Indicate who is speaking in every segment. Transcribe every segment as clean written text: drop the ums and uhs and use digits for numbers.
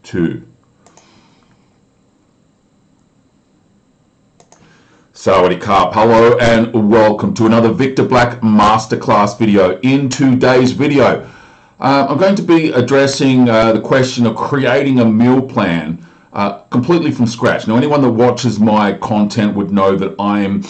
Speaker 1: 2. Sawadee Krap, hello and welcome to another Victor Black Masterclass video. In today's video, I'm going to be addressing the question of creating a meal plan completely from scratch. Now, anyone that watches my content would know that I'm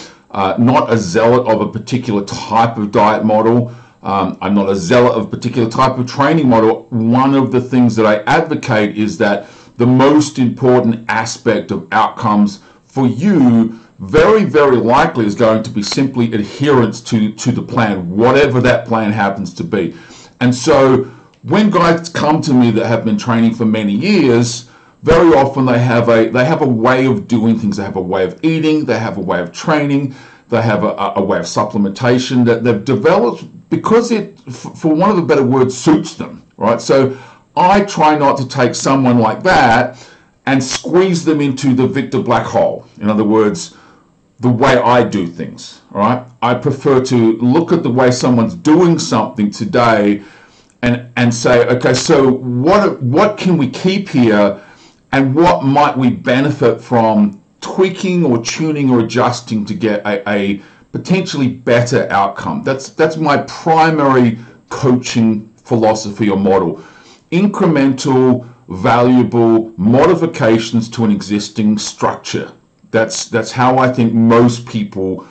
Speaker 1: not a zealot of a particular type of diet model. I'm not a zealot of a particular type of training model. One of the things that I advocate is that the most important aspect of outcomes for you very, very likely is going to be simply adherence to the plan, whatever that plan happens to be. And so when guys come to me that have been training for many years, very often they have a way of doing things. They have a way of eating, they have a way of training, they have a way of supplementation that they've developed because it, for one of the better words, suits them, right? So I try not to take someone like that and squeeze them into the Victor Black hole. In other words, the way I do things, all right? I prefer to look at the way someone's doing something today and say, okay, so what can we keep here and what might we benefit from tweaking or tuning or adjusting to get a potentially better outcome? That's my primary coaching philosophy or model. Incremental, valuable modifications to an existing structure. That's how I think most people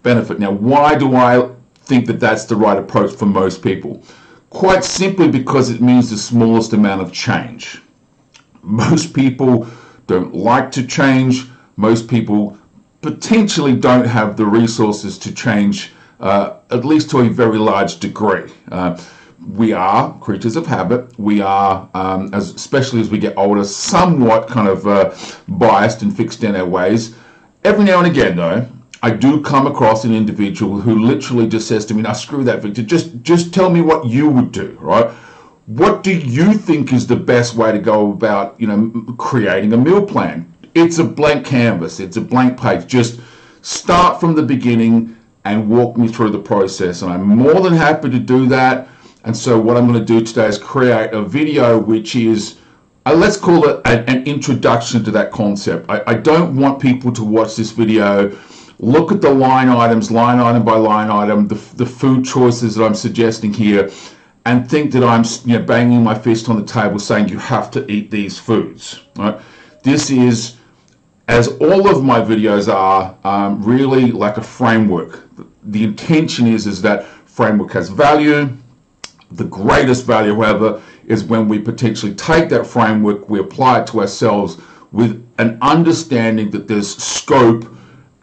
Speaker 1: benefit. Now, why do I think that that's the right approach for most people? Quite simply because it means the smallest amount of change. Most people don't like to change. Most people potentially don't have the resources to change, at least to a very large degree. We are creatures of habit. We are, especially as we get older, somewhat kind of biased and fixed in our ways. Every now and again, though, I do come across an individual who literally just says to me, "Now, screw that, Victor. Just tell me what you would do, right? What do you think is the best way to go about, creating a meal plan?" It's a blank canvas. It's a blank page. Just start from the beginning and walk me through the process. And I'm more than happy to do that. And so what I'm going to do today is create a video which is, let's call it an introduction to that concept. I don't want people to watch this video, look at the line items, line item by line item, the food choices that I'm suggesting here, and think that I'm banging my fist on the table saying you have to eat these foods. Right? This is, as all of my videos are, really like a framework. The intention is that framework has value. The greatest value, however, is when we potentially take that framework, we apply it to ourselves with an understanding that there's scope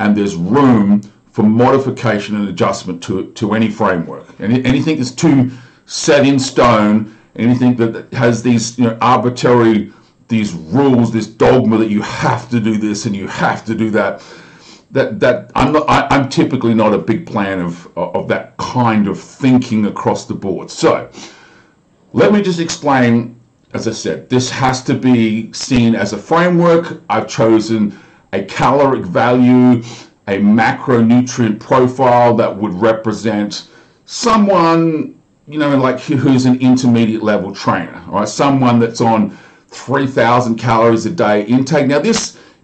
Speaker 1: and there's room for modification and adjustment to any framework. And anything that's too set in stone, anything that has these arbitrary, these rules, this dogma that you have to do this and you have to do that, I'm typically not a big fan of that kind of thinking across the board. So let me just explain. As I said, this has to be seen as a framework. I've chosen a caloric value, a macronutrient profile that would represent someone, like who's an intermediate level trainer, all right? Someone that's on 3,000 calories a day intake. Now,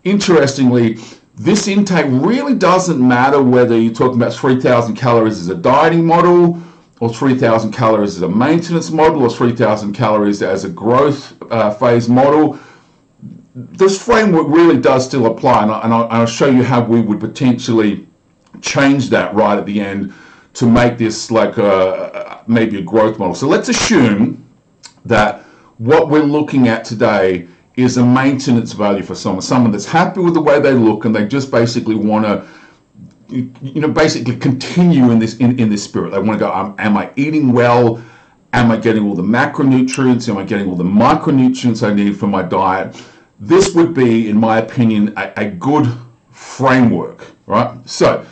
Speaker 1: interestingly, this intake really doesn't matter whether you're talking about 3,000 calories as a dieting model or 3,000 calories as a maintenance model or 3,000 calories as a growth phase model. This framework really does still apply, and I'll show you how we would potentially change that right at the end to make this like maybe a growth model. So let's assume that what we're looking at today is a maintenance value for someone that's happy with the way they look and they just basically want to basically continue in this spirit. They want to go, am I eating well? Am I getting all the macronutrients? Am I getting all the micronutrients I need for my diet? This would be, in my opinion, a good framework, right? So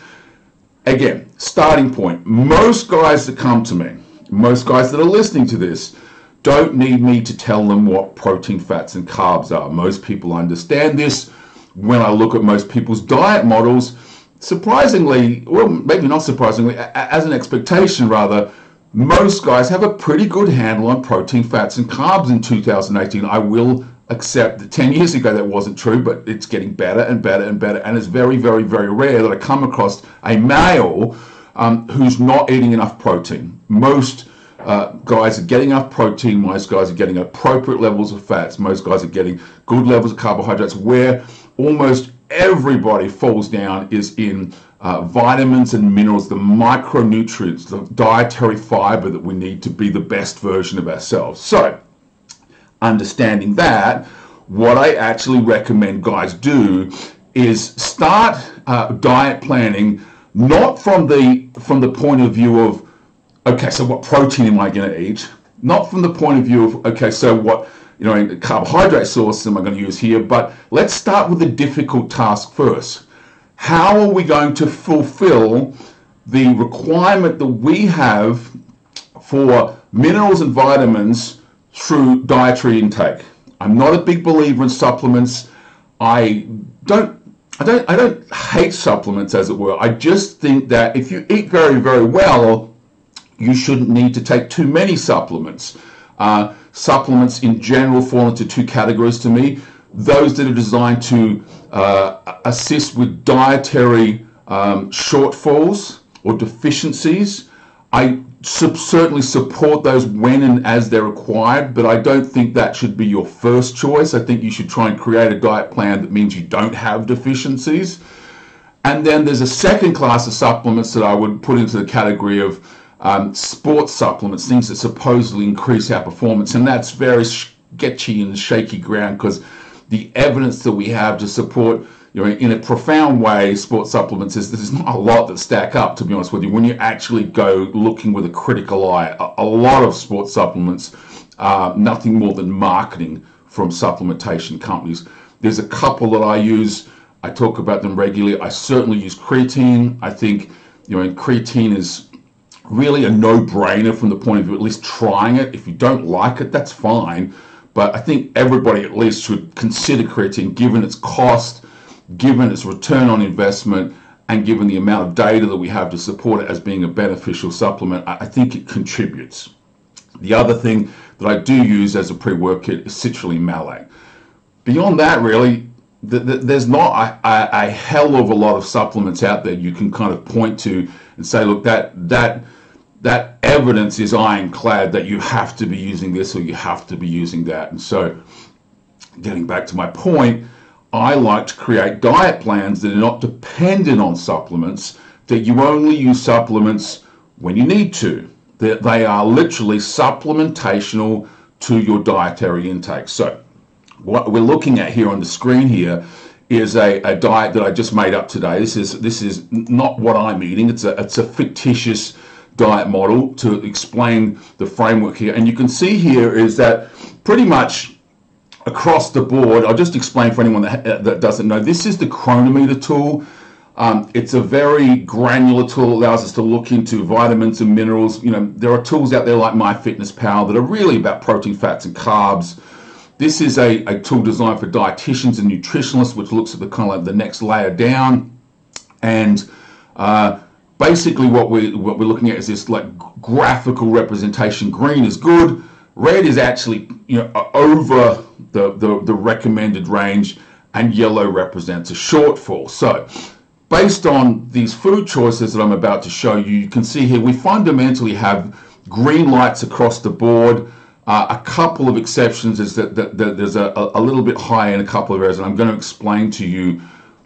Speaker 1: again, starting point, most guys that come to me, most guys that are listening to this, don't need me to tell them what protein, fats, and carbs are. Most people understand this. When I look at most people's diet models, surprisingly, well, maybe not surprisingly, as an expectation rather, most guys have a pretty good handle on protein, fats, and carbs in 2018. I will accept that 10 years ago that wasn't true, but it's getting better and better and better. And it's very, very, very rare that I come across a male who's not eating enough protein. Most guys are getting enough protein. Most guys are getting appropriate levels of fats. Most guys are getting good levels of carbohydrates. Where almost everybody falls down is in vitamins and minerals, the micronutrients, the dietary fiber that we need to be the best version of ourselves. So, understanding that, what I actually recommend guys do is start diet planning not from the point of view of, okay, so what protein am I going to eat? Not from the point of view of, okay, so what carbohydrate sources am I going to use here? But let's start with the difficult task first. How are we going to fulfill the requirement that we have for minerals and vitamins through dietary intake? I'm not a big believer in supplements. I don't hate supplements, as it were. I just think that if you eat very, very well, you shouldn't need to take too many supplements. Supplements in general fall into two categories to me. Those that are designed to assist with dietary shortfalls or deficiencies. I certainly support those when and as they're required, but I don't think that should be your first choice. I think you should try and create a diet plan that means you don't have deficiencies. And then there's a second class of supplements that I would put into the category of sports supplements, things that supposedly increase our performance. And that's very sketchy and shaky ground, because the evidence that we have to support, in a profound way, sports supplements there's not a lot that stack up, to be honest with you. When you actually go looking with a critical eye, a lot of sports supplements are nothing more than marketing from supplementation companies. There's a couple that I use. I talk about them regularly. I certainly use creatine. I think, creatine is really a no-brainer from the point of view, at least trying it. If you don't like it, that's fine. But I think everybody at least should consider creatine, given its cost, given its return on investment, and given the amount of data that we have to support it as being a beneficial supplement. I think it contributes. The other thing that I do use as a pre-workout is citrulline malate. Beyond that, really, there's not a hell of a lot of supplements out there you can kind of point to and say, look, that evidence is ironclad that you have to be using this or you have to be using that. And so, getting back to my point, I like to create diet plans that are not dependent on supplements, that you only use supplements when you need to, that they are literally supplementational to your dietary intake. So what we're looking at here on the screen here is a diet that I just made up today. This is not what I'm eating. It's a fictitious diet model to explain the framework here. And you can see here is that pretty much across the board, I'll just explain for anyone that doesn't know, this is the chronometer tool. It's a very granular tool, allows us to look into vitamins and minerals. There are tools out there like MyFitnessPal that are really about protein, fats, and carbs. This is a tool designed for dietitians and nutritionalists, which looks at the kind of like the next layer down. And basically what we're looking at is this like graphical representation. Green is good. Red is actually over the recommended range, and yellow represents a shortfall. So based on these food choices that I'm about to show you, you can see here we fundamentally have green lights across the board. A couple of exceptions is that there's a little bit higher in a couple of areas, and I'm going to explain to you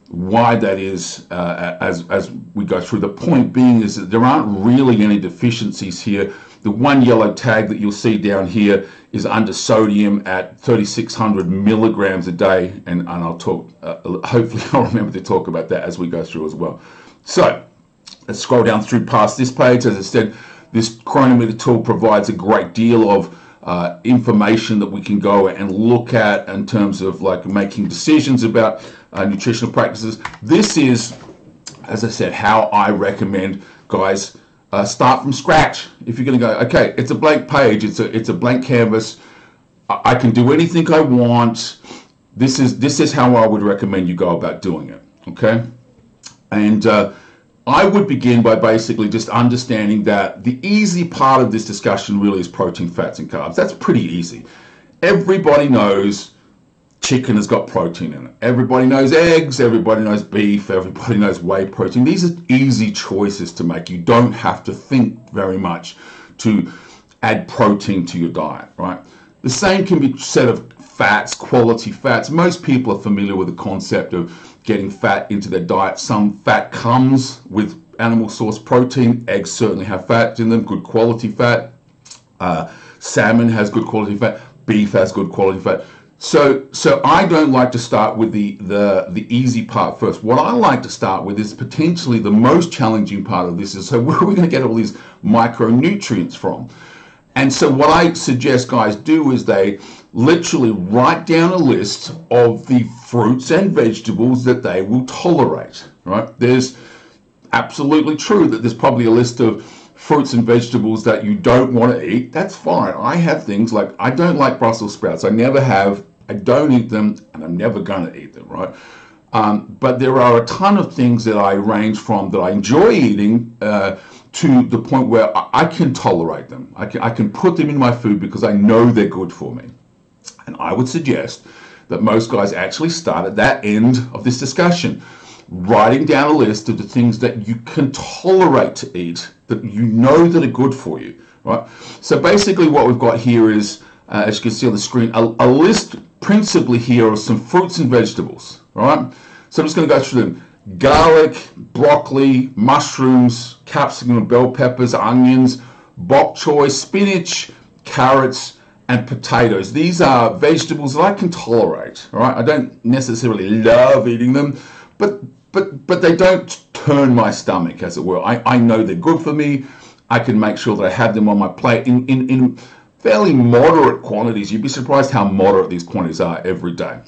Speaker 1: why that is as we go through. The point being is that there aren't really any deficiencies here. The one yellow tag that you'll see down here is under sodium at 3,600 milligrams a day, and I'll talk, hopefully I'll remember to talk about that as we go through as well. So let's scroll down through past this page. As I said, this chronometer tool provides a great deal of information that we can go and look at in terms of like making decisions about nutritional practices. This is, as I said, how I recommend guys start from scratch. If you're going to go, okay, it's a blank page, it's a blank canvas, I can do anything I want. This is how I would recommend you go about doing it. Okay, and I would begin by basically just understanding that the easy part of this discussion really is protein, fats, and carbs. That's pretty easy. Everybody knows chicken has got protein in it. Everybody knows eggs, everybody knows beef, everybody knows whey protein. These are easy choices to make. You don't have to think very much to add protein to your diet, right? The same can be said of fats, quality fats. Most people are familiar with the concept of getting fat into their diet. Some fat comes with animal source protein. Eggs certainly have fat in them, good quality fat. Salmon has good quality fat. Beef has good quality fat. So I don't like to start with the easy part first. What I like to start with is potentially the most challenging part of this is, so where are we going to get all these micronutrients from? And so what I suggest guys do is they literally write down a list of the fruits and vegetables that they will tolerate, right? There's absolutely true that there's probably a list of fruits and vegetables that you don't want to eat. That's fine. I have things like, I don't like Brussels sprouts. I never have. I don't eat them, and I'm never going to eat them, right? But there are a ton of things that I range from that I enjoy eating to the point where I can tolerate them. I can put them in my food because I know they're good for me. And I would suggest that most guys actually start at that end of this discussion, writing down a list of the things that you can tolerate to eat, that you know that are good for you, right? So basically what we've got here is, as you can see on the screen, a list principally here of some fruits and vegetables, right? So I'm just going to go through them. Garlic, broccoli, mushrooms, capsicum, bell peppers, onions, bok choy, spinach, carrots, and potatoes. These are vegetables that I can tolerate, all right? I don't necessarily love eating them, but they don't turn my stomach, as it were. I know they're good for me. I can make sure that I have them on my plate in fairly moderate quantities. You'd be surprised how moderate these quantities are every day.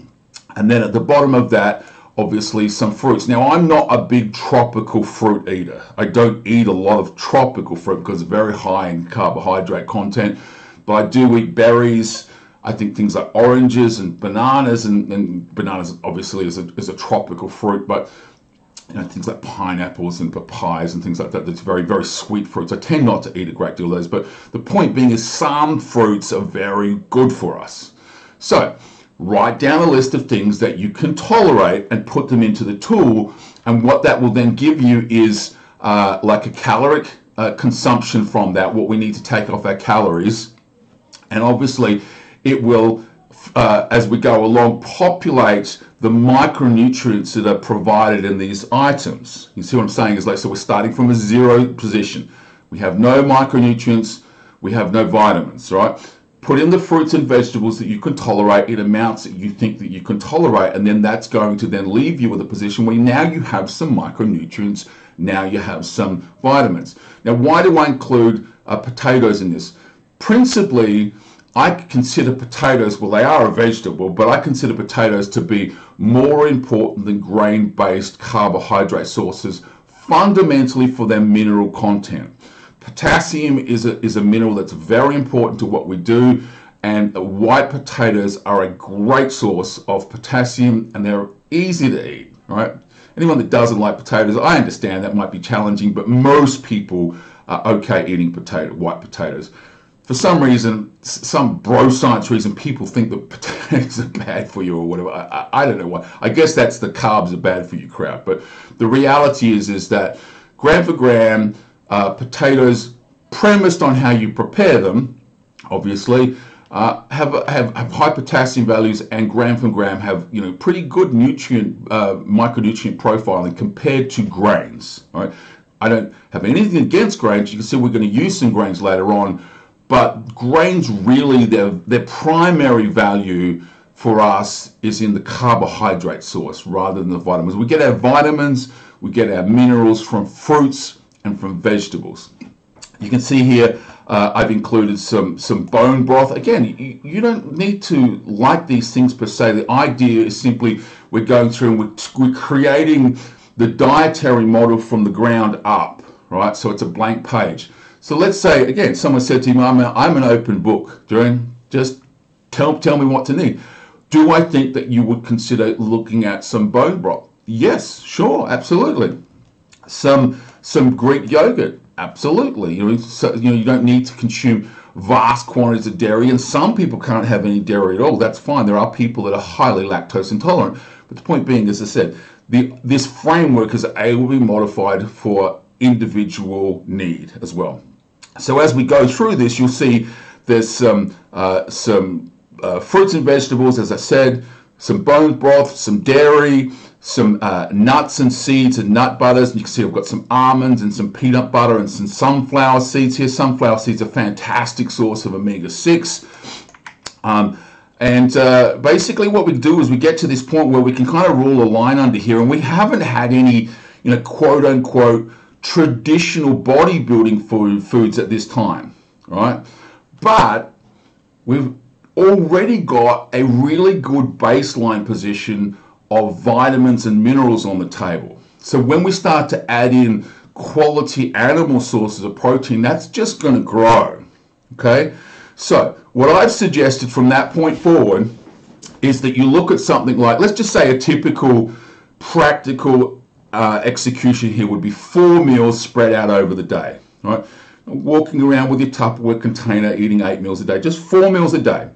Speaker 1: And then at the bottom of that, obviously some fruits. Now, I'm not a big tropical fruit eater. I don't eat a lot of tropical fruit because it's very high in carbohydrate content, but I do eat berries. I think things like oranges and bananas, and bananas obviously is a tropical fruit, but you know, things like pineapples and papayas and things like that, that's very, very sweet fruits. I tend not to eat a great deal of those, but the point being is some fruits are very good for us. So write down a list of things that you can tolerate and put them into the tool, and what that will then give you is like a caloric consumption from that, what we need to take off our calories, and obviously it will, as we go along, populate the micronutrients that are provided in these items. You see what I'm saying? Is like, so we're starting from a zero position. We have no micronutrients, we have no vitamins, right? Put in the fruits and vegetables that you can tolerate in amounts that you think that you can tolerate, and then that's going to then leave you with a position where now you have some micronutrients, now you have some vitamins. Now, why do I include potatoes in this? Principally, I consider potatoes, well, they are a vegetable, but I consider potatoes to be more important than grain-based carbohydrate sources, fundamentally for their mineral content. Potassium is a mineral that's very important to what we do, and white potatoes are a great source of potassium, and they're easy to eat, right? Anyone that doesn't like potatoes, I understand that might be challenging, but most people are okay eating white potatoes. For some reason, some bro science reason, people think that potatoes are bad for you or whatever. I don't know why. I guess that's the carbs are bad for you crowd. But the reality is that gram for gram, potatoes, premised on how you prepare them, obviously, have high potassium values, and gram for gram have, you know, pretty good micronutrient profiling compared to grains. Right? I don't have anything against grains. You can see we're going to use some grains later on. But grains really, their primary value for us is in the carbohydrate source rather than the vitamins. We get our vitamins, we get our minerals from fruits and from vegetables. You can see here I've included some bone broth. Again, you don't need to like these things per se. The idea is simply we're going through and we're creating the dietary model from the ground up, right? So it's a blank page. So let's say, again, someone said to me, I'm an open book, Duran, just tell me what to need. Do I think that you would consider looking at some bone broth? Yes, sure, absolutely. Some Greek yogurt, absolutely. You don't need to consume vast quantities of dairy, and some people can't have any dairy at all. That's fine. There are people that are highly lactose intolerant. But the point being, as I said, this framework is able to be modified for individual need as well. So as we go through this, you'll see there's some fruits and vegetables, as I said, some bone broth, some dairy, some nuts and seeds and nut butters. You can see I've got some almonds and some peanut butter and some sunflower seeds here. Sunflower seeds are a fantastic source of omega-6. Basically what we do is we get to this point where we can kind of rule a line under here, and we haven't had any, quote unquote, traditional bodybuilding foods at this time, right? But we've already got a really good baseline position of vitamins and minerals on the table. So when we start to add in quality animal sources of protein, that's just going to grow, okay? So what I've suggested from that point forward is that you look at something like, let's just say a typical practical execution here would be 4 meals spread out over the day, right? Walking around with your Tupperware container, eating 8 meals a day, just 4 meals a day.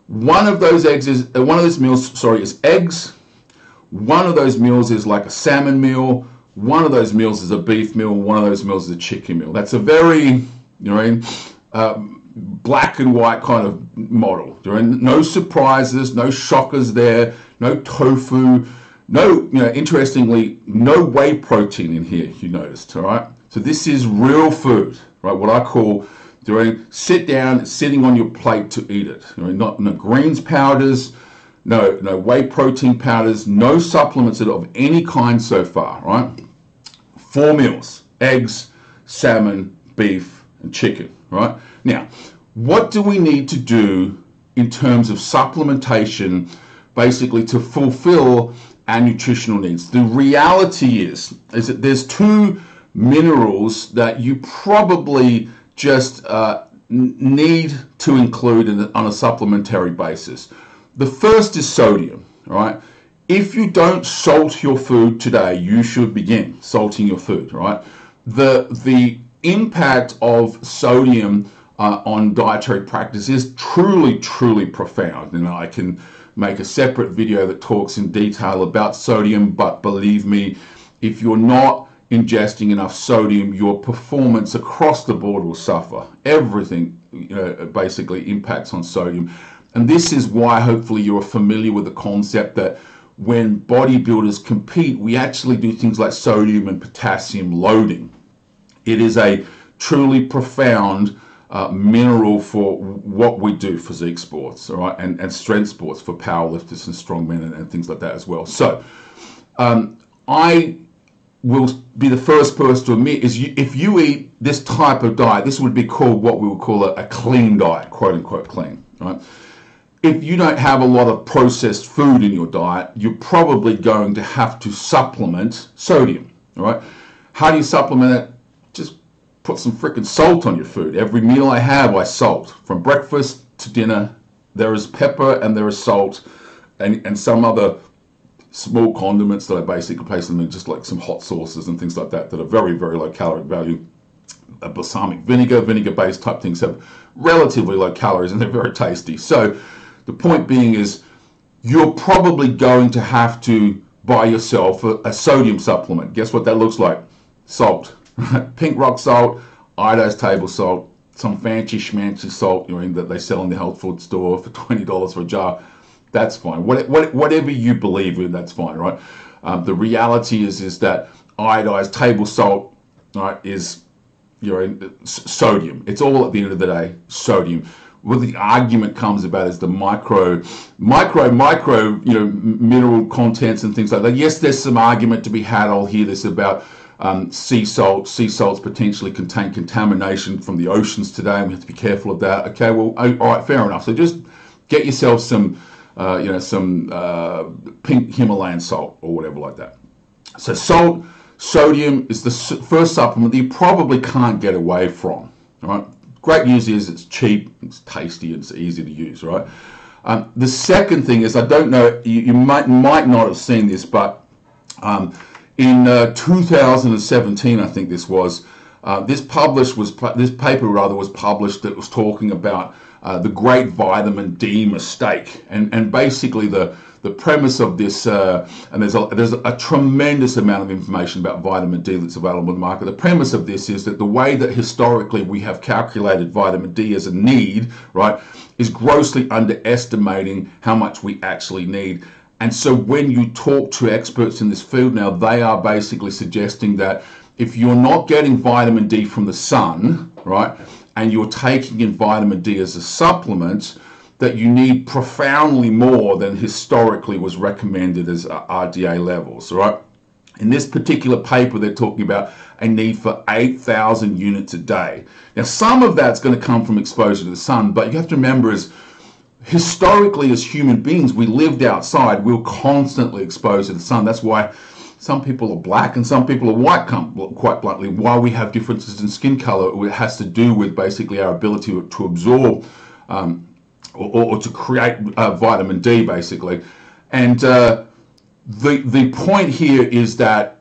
Speaker 1: One of those meals is eggs. One of those meals is like a salmon meal. One of those meals is a beef meal. One of those meals is a chicken meal. That's a very, black and white kind of model. No surprises, no shockers there, no tofu, no, interestingly, no whey protein in here, you noticed, all right? So this is real food, right? What I call sit down, sitting on your plate to eat it. No greens powders, no whey protein powders, no supplements of any kind so far, right? 4 meals, eggs, salmon, beef, and chicken, right? Now, what do we need to do in terms of supplementation, basically to fulfill our nutritional needs? The reality is that there's 2 minerals that you probably just need to include on a supplementary basis. The first is sodium, all right? If you don't salt your food today, you should begin salting your food, right? The impact of sodium on dietary practice is truly, truly profound. And I can make a separate video that talks in detail about sodium, but believe me, if you're not ingesting enough sodium, your performance across the board will suffer. Everything basically impacts on sodium. And this is why hopefully you're familiar with the concept that when bodybuilders compete, we actually do things like sodium and potassium loading. It is a truly profound mineral for what we do, physique sports, all right, and strength sports for powerlifters and strongmen and things like that as well. So I will be the first person to admit is if you eat this type of diet, this would be called what we would call a clean diet, quote unquote clean, right? If you don't have a lot of processed food in your diet, you're probably going to have to supplement sodium, all right? How do you supplement it? Just put some freaking salt on your food. Every meal I have, I salt. From breakfast to dinner, there is pepper and there is salt and some other small condiments that I basically place them in, just like some hot sauces and things like that that are very, very low caloric value. A balsamic vinegar, vinegar-based type things have relatively low calories and they're very tasty. So the point being is you're probably going to have to buy yourself a sodium supplement. Guess what that looks like? Salt. Pink rock salt, iodized table salt, some fancy schmancy salt that they sell in the health food store for $20 for a jar. That's fine. Whatever you believe in, that's fine, right? The reality is that iodized table salt, right, is sodium. It's all at the end of the day sodium. What the argument comes about is the micro mineral contents and things like that. Yes, there's some argument to be had. I'll hear this about sea salt. Sea salts potentially contain contamination from the oceans today, and we have to be careful of that. Okay, well, all right, fair enough. So just get yourself some pink Himalayan salt or whatever like that. So sodium is the first supplement that you probably can't get away from. All right. Great news is it's cheap, it's tasty, it's easy to use, right? The second thing is, I don't know, you might not have seen this, but In 2017, I think this was, this paper was published that was talking about the great vitamin D mistake, and basically the premise of this, and there's a tremendous amount of information about vitamin D that's available in the market. The premise of this is that the way that historically we have calculated vitamin D as a need, right, is grossly underestimating how much we actually need. And so when you talk to experts in this field now, they are basically suggesting that if you're not getting vitamin D from the sun, right, and you're taking in vitamin D as a supplement, that you need profoundly more than historically was recommended as RDA levels, right? In this particular paper, they're talking about a need for 8,000 units a day. Now, some of that's going to come from exposure to the sun, but you have to remember is historically as human beings, we lived outside, we were constantly exposed to the sun. That's why some people are black and some people are white, quite bluntly. Why we have differences in skin color, it has to do with basically our ability to absorb or to create vitamin D, basically. And the point here is that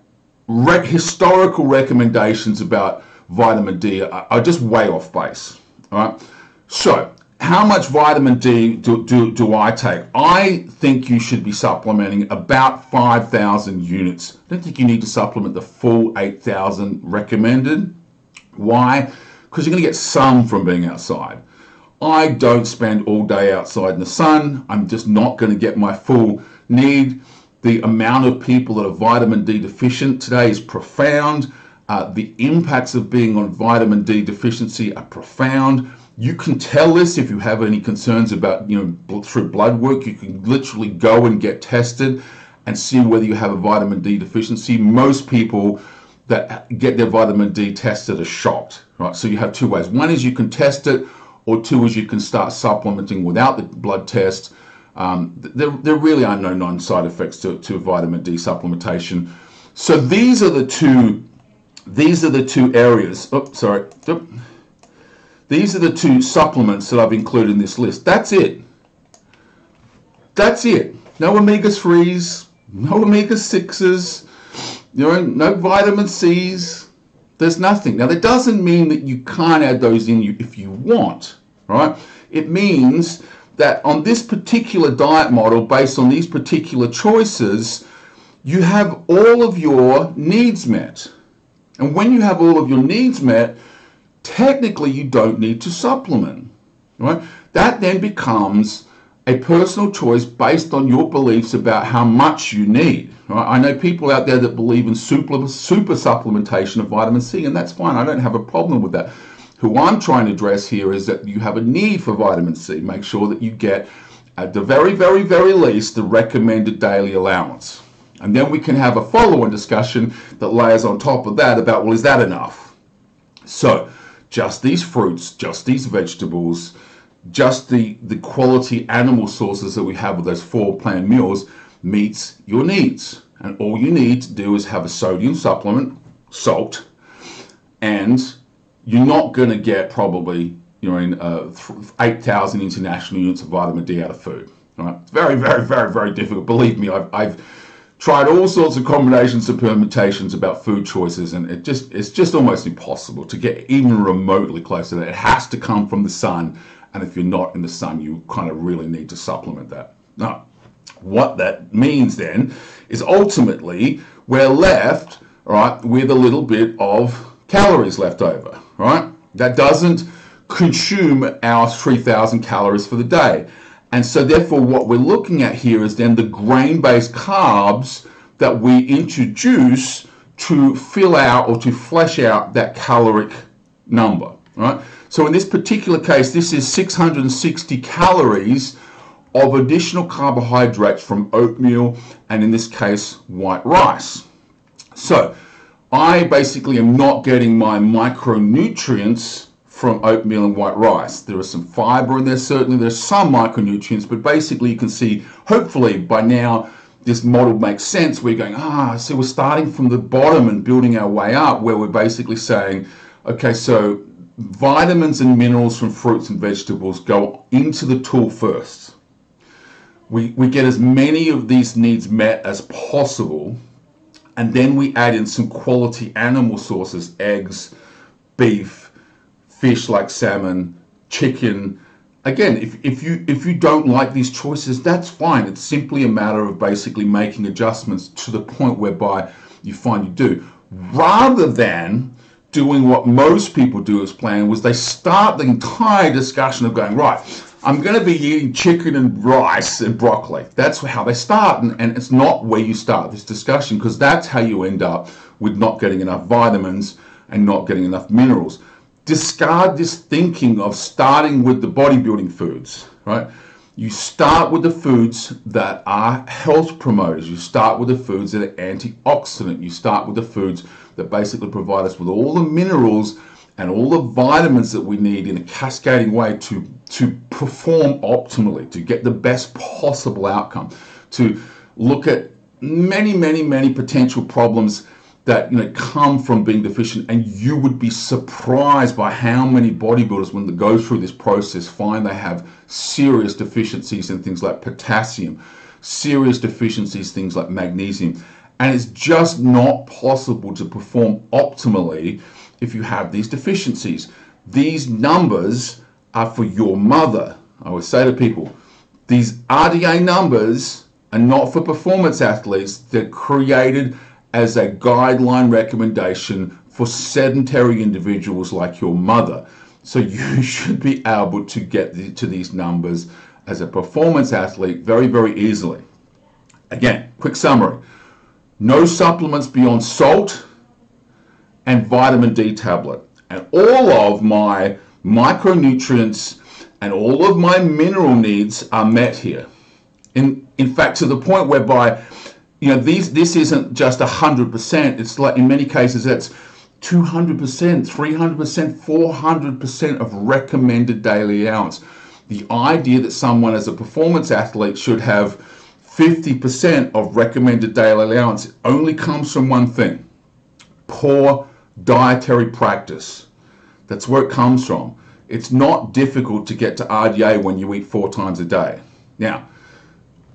Speaker 1: historical recommendations about vitamin D are just way off base. All right. So how much vitamin D do I take? I think you should be supplementing about 5,000 units. I don't think you need to supplement the full 8,000 recommended. Why? Because you're going to get some from being outside. I don't spend all day outside in the sun. I'm just not going to get my full need. The amount of people that are vitamin D deficient today is profound. The impacts of being on vitamin D deficiency are profound. You can tell this if you have any concerns about, through blood work. You can literally go and get tested and see whether you have a vitamin D deficiency. Most people that get their vitamin D tested are shocked, right? So you have two ways. One is you can test it, or two is you can start supplementing without the blood test. There really are no non-side effects to vitamin D supplementation. So these are the two areas. These are the two supplements that I've included in this list. That's it. That's it. No omega-3s, no omega-6s, no vitamin C's. There's nothing. Now, that doesn't mean that you can't add those in if you want, right? It means that on this particular diet model, based on these particular choices, you have all of your needs met. And when you have all of your needs met, technically you don't need to supplement, right? That then becomes a personal choice based on your beliefs about how much you need. Right? I know people out there that believe in super supplementation of vitamin C, and that's fine. I don't have a problem with that. Who I'm trying to address here is that you have a need for vitamin C. Make sure that you get, at the very, very, very least, the recommended daily allowance. And then we can have a follow-on discussion that layers on top of that about, well, is that enough? So just these fruits, just these vegetables, just the quality animal sources that we have with those 4 planned meals meets your needs. And all you need to do is have a sodium supplement, salt, and you're not going to get probably 8,000 international units of vitamin D out of food. Right? It's very, very, very, very difficult. Believe me, I've tried all sorts of combinations and permutations about food choices, and it's just almost impossible to get even remotely close to that. It has to come from the sun, and if you're not in the sun, you kind of really need to supplement that. Now, what that means then is ultimately we're left, right, with a little bit of calories left over, right? That doesn't consume our 3,000 calories for the day. And so therefore what we're looking at here is then the grain-based carbs that we introduce to fill out or to flesh out that caloric number, right? So in this particular case, this is 660 calories of additional carbohydrates from oatmeal, and in this case, white rice. So I basically am not getting my micronutrients from oatmeal and white rice. There is some fiber in there, certainly there's some micronutrients, but basically you can see, hopefully by now, this model makes sense. We're going, so we're starting from the bottom and building our way up, where we're basically saying, okay, so vitamins and minerals from fruits and vegetables go into the tool first. We get as many of these needs met as possible, And then we add in some quality animal sources, eggs, beef, fish like salmon, chicken. Again, if you don't like these choices, that's fine. It's simply a matter of basically making adjustments to the point whereby you find you do, rather than doing what most people do as planned, was they start the entire discussion of going, right, I'm going to be eating chicken and rice and broccoli. That's how they start, and it's not where you start this discussion, because that's how you end up with not getting enough vitamins and not getting enough minerals. Discard this thinking of starting with the bodybuilding foods, right? You start with the foods that are health promoters. You start with the foods that are antioxidant. You start with the foods that basically provide us with all the minerals and all the vitamins that we need in a cascading way to perform optimally, to get the best possible outcome, to look at many potential problems that come from being deficient. And you would be surprised by how many bodybuilders, when they go through this process, find they have serious deficiencies in things like potassium, serious deficiencies things like magnesium, and it's just not possible to perform optimally if you have these deficiencies. These numbers are for your mother. I would say to people, these RDA numbers are not for performance athletes. They're created as a guideline recommendation for sedentary individuals like your mother. So you should be able to get to these numbers as a performance athlete very easily. Again, quick summary. No supplements beyond salt and vitamin D tablet. And all of my micronutrients and all of my mineral needs are met here. In fact, to the point whereby this isn't just 100%. It's like, in many cases, that's 200%, 300%, 400% of recommended daily allowance. The idea that someone as a performance athlete should have 50% of recommended daily allowance only comes from one thing: poor dietary practice. That's where it comes from. It's not difficult to get to RDA when you eat 4 times a day. Now,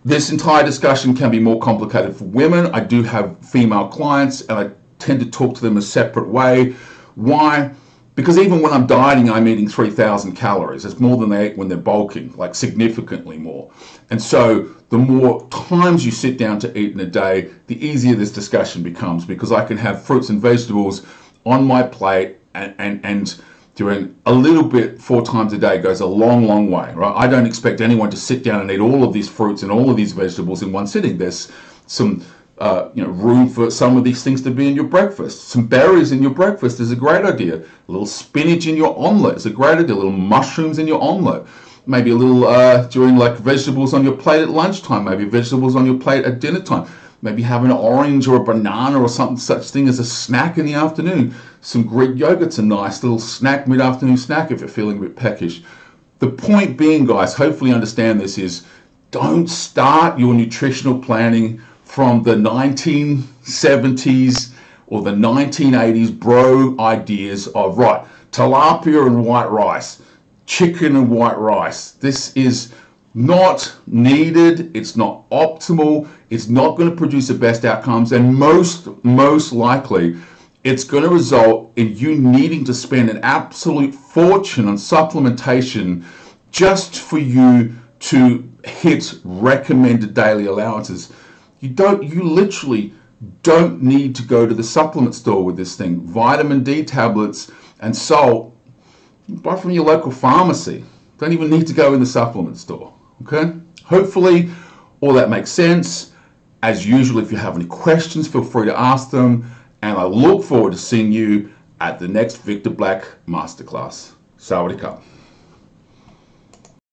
Speaker 1: this entire discussion can be more complicated for women. I do have female clients, and I tend to talk to them a separate way. Why? Because even when I'm dieting, I'm eating 3,000 calories. It's more than they eat when they're bulking, like significantly more. And so the more times you sit down to eat in a day, the easier this discussion becomes, because I can have fruits and vegetables on my plate, and doing a little bit 4 times a day goes a long way, right? I don't expect anyone to sit down and eat all of these fruits and all of these vegetables in one sitting. There's some room for some of these things to be in your breakfast. Some berries in your breakfast is a great idea. A little spinach in your omelette is a great idea. A little mushrooms in your omelette. Maybe a little during like vegetables on your plate at lunchtime. Maybe vegetables on your plate at dinner time. Maybe have an orange or a banana or something, such thing as a snack in the afternoon. Some Greek yogurt's a nice little snack, mid-afternoon snack if you're feeling a bit peckish. The point being, guys, hopefully you understand this, is don't start your nutritional planning from the 1970s or the 1980s bro ideas of, right, tilapia and white rice, chicken and white rice. This is not needed. It's not optimal. It's not going to produce the best outcomes, and most likely it's going to result in you needing to spend an absolute fortune on supplementation just for you to hit recommended daily allowances. You literally don't need to go to the supplement store with this thing. Vitamin D tablets and salt, buy from your local pharmacy. Don't even need to go in the supplement store. Okay? Hopefully all that makes sense. As usual, if you have any questions, feel free to ask them. And I look forward to seeing you at the next Victor Black Masterclass. Sawadee ka.